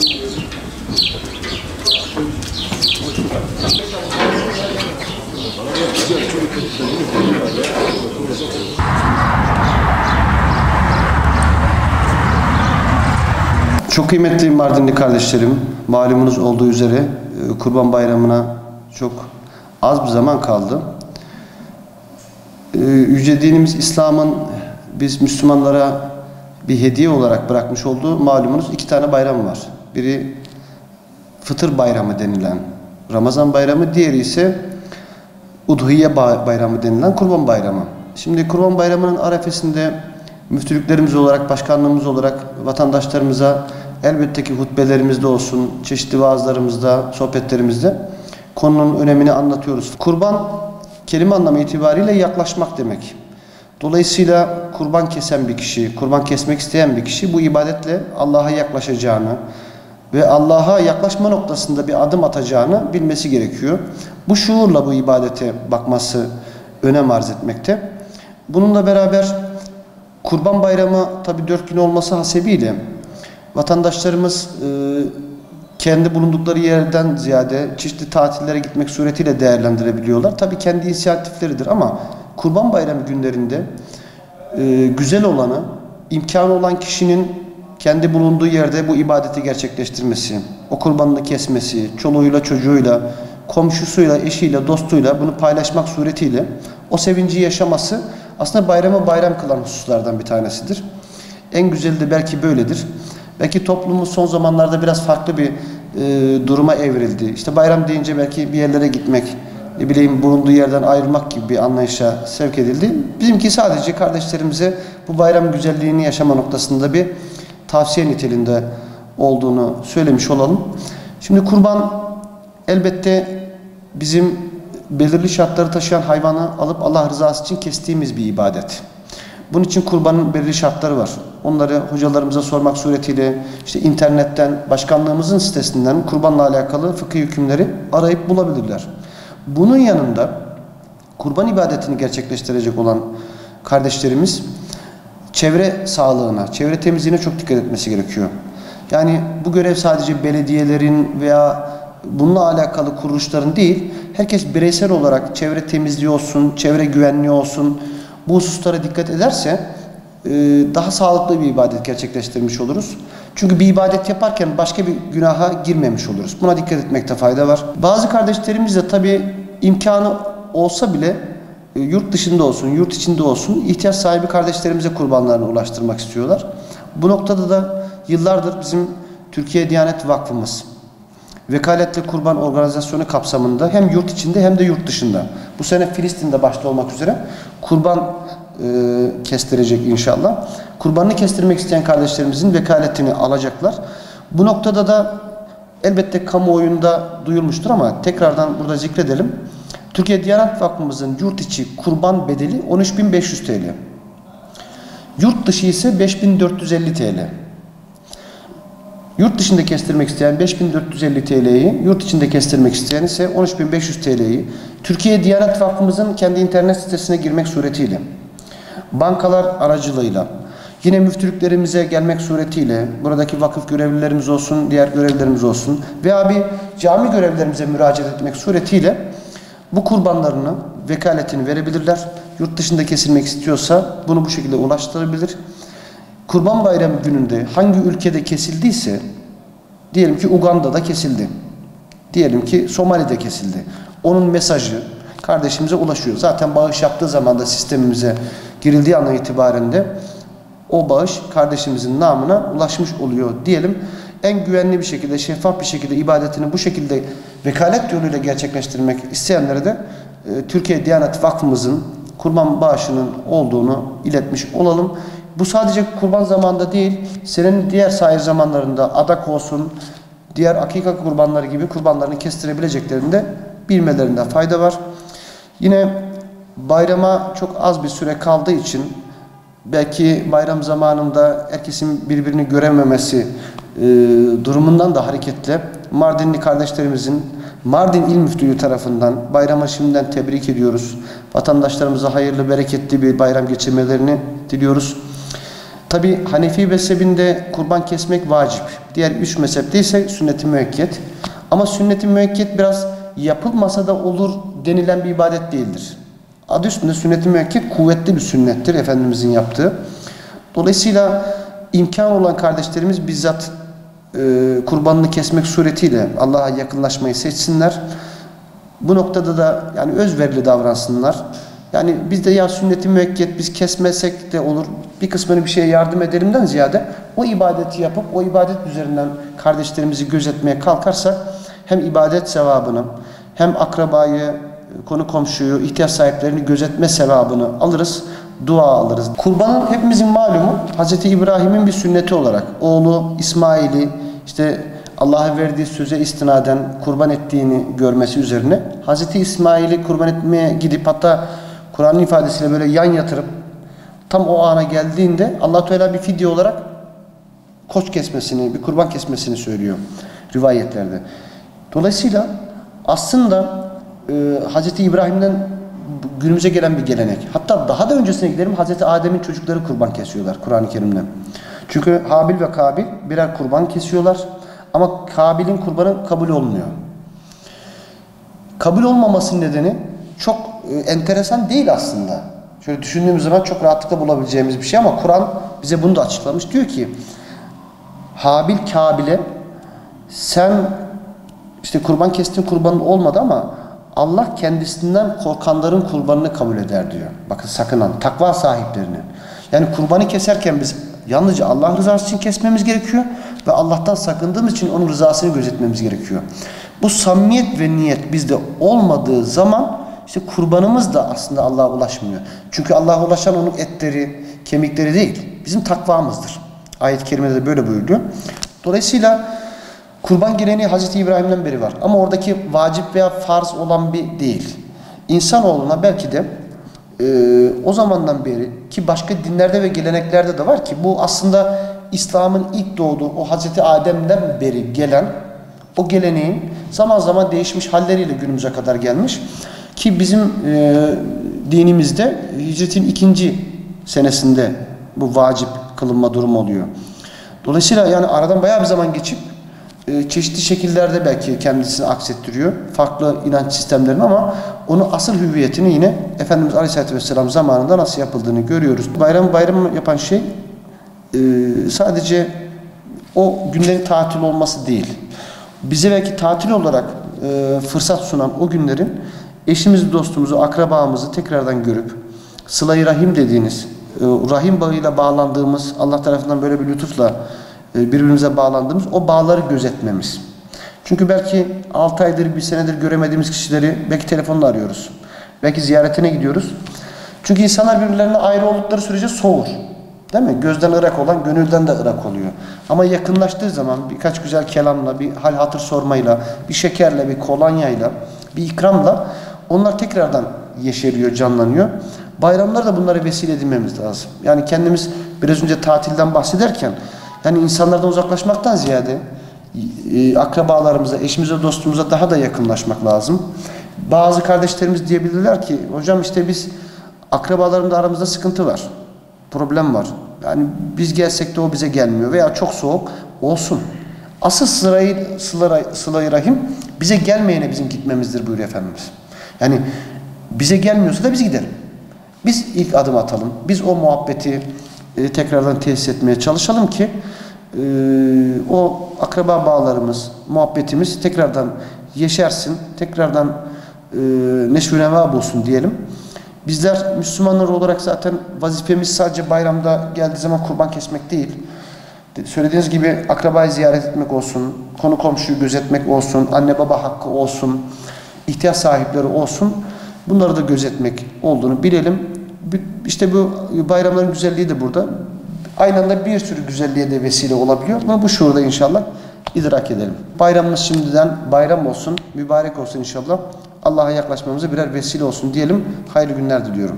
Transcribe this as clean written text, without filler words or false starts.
Çok kıymetli Mardinli kardeşlerim, malumunuz olduğu üzere Kurban Bayramı'na çok az bir zaman kaldı. Yüce dinimiz İslam'ın biz Müslümanlara bir hediye olarak bırakmış olduğu malumunuz 2 tane bayram var. Biri Fıtır Bayramı denilen Ramazan Bayramı, diğeri ise Udhiye Bayramı denilen Kurban Bayramı. Şimdi Kurban Bayramı'nın arefesinde müftülüklerimiz olarak, başkanlığımız olarak vatandaşlarımıza elbette ki hutbelerimizde olsun, çeşitli vaazlarımızda, sohbetlerimizde konunun önemini anlatıyoruz. Kurban kelime anlamı itibariyle yaklaşmak demek. Dolayısıyla kurban kesen bir kişi, kurban kesmek isteyen bir kişi bu ibadetle Allah'a yaklaşacağını ve Allah'a yaklaşma noktasında bir adım atacağını bilmesi gerekiyor. Bu şuurla bu ibadete bakması önem arz etmekte. Bununla beraber Kurban Bayramı tabii 4 gün olması hasebiyle vatandaşlarımız kendi bulundukları yerden ziyade çeşitli tatillere gitmek suretiyle değerlendirebiliyorlar. Tabii kendi inisiyatifleridir ama Kurban Bayramı günlerinde güzel olanı, imkanı olan kişinin kendi bulunduğu yerde bu ibadeti gerçekleştirmesi, o kurbanını kesmesi, çoluğuyla, çocuğuyla, komşusuyla, eşiyle, dostuyla bunu paylaşmak suretiyle o sevinci yaşaması aslında bayramı bayram kılan hususlardan bir tanesidir. En güzeli de belki böyledir. Belki toplumumuz son zamanlarda biraz farklı bir duruma evrildi. İşte bayram deyince belki bir yerlere gitmek, ne bileyim bulunduğu yerden ayrılmak gibi bir anlayışa sevk edildi. Bizimki sadece kardeşlerimize bu bayram güzelliğini yaşama noktasında bir tavsiye niteliğinde olduğunu söylemiş olalım. Şimdi kurban elbette bizim belirli şartları taşıyan hayvanı alıp Allah rızası için kestiğimiz bir ibadet. Bunun için kurbanın belirli şartları var. Onları hocalarımıza sormak suretiyle işte internetten, başkanlığımızın sitesinden kurbanla alakalı fıkıh hükümleri arayıp bulabilirler. Bunun yanında kurban ibadetini gerçekleştirecek olan kardeşlerimiz çevre sağlığına, çevre temizliğine çok dikkat etmesi gerekiyor. Yani bu görev sadece belediyelerin veya bununla alakalı kuruluşların değil, herkes bireysel olarak çevre temizliği olsun, çevre güvenliği olsun, bu hususlara dikkat ederse daha sağlıklı bir ibadet gerçekleştirmiş oluruz. Çünkü bir ibadet yaparken başka bir günaha girmemiş oluruz. Buna dikkat etmekte fayda var. Bazı kardeşlerimiz de tabii imkanı olsa bile yurt dışında olsun, yurt içinde olsun ihtiyaç sahibi kardeşlerimize kurbanlarını ulaştırmak istiyorlar. Bu noktada da yıllardır bizim Türkiye Diyanet Vakfımız Vekaletli Kurban Organizasyonu kapsamında hem yurt içinde hem de yurt dışında, bu sene Filistin'de başta olmak üzere kurban kestirecek inşallah. Kurbanını kestirmek isteyen kardeşlerimizin vekaletini alacaklar. Bu noktada da elbette kamuoyunda duyulmuştur ama tekrardan burada zikredelim. Türkiye Diyanet Vakfımızın yurt içi kurban bedeli 13.500 TL. Yurt dışı ise 5.450 TL. Yurt dışında kestirmek isteyen 5.450 TL'yi, yurt içinde kestirmek isteyen ise 13.500 TL'yi Türkiye Diyanet Vakfımızın kendi internet sitesine girmek suretiyle, bankalar aracılığıyla, yine müftülüklerimize gelmek suretiyle, buradaki vakıf görevlilerimiz olsun, diğer görevlilerimiz olsun veya bir cami görevlilerimize müracaat etmek suretiyle bu kurbanlarını, vekaletini verebilirler. Yurt dışında kesilmek istiyorsa bunu bu şekilde ulaştırabilir. Kurban Bayramı gününde hangi ülkede kesildiyse, diyelim ki Uganda'da kesildi, diyelim ki Somali'de kesildi. Onun mesajı kardeşimize ulaşıyor. Zaten bağış yaptığı zaman da sistemimize girildiği ana itibaren de o bağış kardeşimizin namına ulaşmış oluyor diyelim. En güvenli bir şekilde, şeffaf bir şekilde ibadetini bu şekilde vekalet yoluyla gerçekleştirmek isteyenlere de Türkiye Diyanet Vakfımızın kurban bağışının olduğunu iletmiş olalım. Bu sadece kurban zamanında değil, senenin diğer sair zamanlarında adak olsun, diğer akika kurbanları gibi kurbanlarını kestirebileceklerini de bilmelerinde fayda var. Yine bayrama çok az bir süre kaldığı için belki bayram zamanında herkesin birbirini görememesi durumundan da hareketle Mardinli kardeşlerimizin Mardin İl Müftülüğü tarafından bayrama şimdiden tebrik ediyoruz. Vatandaşlarımıza hayırlı, bereketli bir bayram geçirmelerini diliyoruz. Tabi Hanefi mezhebinde kurban kesmek vacip. Diğer 3 mezhepte ise sünnet-i müekket. Ama sünnet-i müekket biraz yapılmasa da olur denilen bir ibadet değildir. Adı üstünde sünnet-i müekket kuvvetli bir sünnettir Efendimizin yaptığı. Dolayısıyla imkan olan kardeşlerimiz bizzat kurbanını kesmek suretiyle Allah'a yakınlaşmayı seçsinler. Bu noktada da yani özverili davransınlar. Yani biz de ya sünnet-i müekket biz kesmesek de olur, bir kısmını bir şeye yardım edelimden ziyade o ibadeti yapıp o ibadet üzerinden kardeşlerimizi gözetmeye kalkarsak hem ibadet sevabını hem akrabayı, konu komşuyu, ihtiyaç sahiplerini gözetme sevabını alırız, dua alırız. Kurbanın hepimizin malumu Hz. İbrahim'in bir sünneti olarak oğlu İsmail'i işte Allah'a verdiği söze istinaden kurban ettiğini görmesi üzerine Hz. İsmail'i kurban etmeye gidip hatta Kur'an'ın ifadesiyle böyle yan yatırıp tam o ana geldiğinde Allah Teala bir fidye olarak koç kesmesini, bir kurban kesmesini söylüyor rivayetlerde. Dolayısıyla aslında Hz. İbrahim'den günümüze gelen bir gelenek. Hatta daha da öncesine gidelim, Hz. Adem'in çocukları kurban kesiyorlar Kur'an-ı Kerim'de. Çünkü Habil ve Kabil birer kurban kesiyorlar ama Kabil'in kurbanı kabul olmuyor. Kabul olmamasının nedeni çok enteresan değil aslında. Şöyle düşündüğümüz zaman çok rahatlıkla bulabileceğimiz bir şey ama Kur'an bize bunu da açıklamış. Diyor ki Habil Kabil'e sen işte kurban kestin, kurbanın olmadı ama Allah kendisinden korkanların kurbanını kabul eder diyor. Bakın sakınan, takva sahiplerinin. Yani kurbanı keserken biz yalnızca Allah rızası için kesmemiz gerekiyor ve Allah'tan sakındığımız için onun rızasını gözetmemiz gerekiyor. Bu samimiyet ve niyet bizde olmadığı zaman işte kurbanımız da aslında Allah'a ulaşmıyor. Çünkü Allah'a ulaşan onun etleri, kemikleri değil, bizim takvamızdır. Ayet-i kerimede de böyle buyuruyor. Dolayısıyla kurban geleneği Hz. İbrahim'den beri var. Ama oradaki vacip veya farz olan bir değil. İnsanoğluna belki de o zamandan beri ki başka dinlerde ve geleneklerde de var ki bu aslında İslam'ın ilk doğduğu o Hz. Adem'den beri gelen o geleneğin zaman zaman değişmiş halleriyle günümüze kadar gelmiş. Ki bizim dinimizde hicretin 2. senesinde bu vacip kılınma durumu oluyor. Dolayısıyla yani aradan bayağı bir zaman geçip çeşitli şekillerde belki kendisini aksettiriyor. Farklı inanç sistemlerinin ama onun asıl hüviyetini yine Efendimiz Aleyhisselatü Vesselam zamanında nasıl yapıldığını görüyoruz. Bayram yapan şey sadece o günlerin tatil olması değil. Bize belki tatil olarak fırsat sunan o günlerin eşimizi, dostumuzu, akrabamızı tekrardan görüp sıla-i rahim dediğiniz, rahim bağıyla bağlandığımız, Allah tarafından böyle bir lütufla birbirimize bağlandığımız o bağları gözetmemiz. Çünkü belki 6 aydır, 1 senedir göremediğimiz kişileri belki telefonla arıyoruz. Belki ziyaretine gidiyoruz. Çünkü insanlar birbirlerine ayrı oldukları sürece soğur. Değil mi? Gözden ırak olan gönülden de ırak oluyor. Ama yakınlaştığı zaman birkaç güzel kelamla, bir hal hatır sormayla, bir şekerle, bir kolonyayla, bir ikramla onlar tekrardan yeşeriyor, canlanıyor. Bayramlar da bunları vesile edinmemiz lazım. Yani kendimiz biraz önce tatilden bahsederken yani insanlardan uzaklaşmaktan ziyade akrabalarımıza, eşimize, dostumuza daha da yakınlaşmak lazım. Bazı kardeşlerimiz diyebilirler ki hocam işte biz akrabalarımla aramızda sıkıntı var. Problem var. Yani biz gelsek de o bize gelmiyor veya çok soğuk olsun. Asıl sıla-i rahim bize gelmeyene bizim gitmemizdir buyuruyor Efendimiz. Yani bize gelmiyorsa da biz gidelim. Biz ilk adım atalım. Biz o muhabbeti tekrardan tesis etmeye çalışalım ki o akraba bağlarımız, muhabbetimiz tekrardan yeşersin, tekrardan neşv-i neva bulsun diyelim. Bizler Müslümanlar olarak zaten vazifemiz sadece bayramda geldiği zaman kurban kesmek değil. Söylediğiniz gibi akrabayı ziyaret etmek olsun, konu komşuyu gözetmek olsun, anne baba hakkı olsun, ihtiyaç sahipleri olsun. Bunları da gözetmek olduğunu bilelim. İşte bu bayramların güzelliği de burada. Aynı anda bir sürü güzelliğe de vesile olabiliyor. Ama bu şuurda inşallah idrak edelim. Bayramımız şimdiden bayram olsun, mübarek olsun inşallah. Allah'a yaklaşmamıza birer vesile olsun diyelim. Hayırlı günler diliyorum.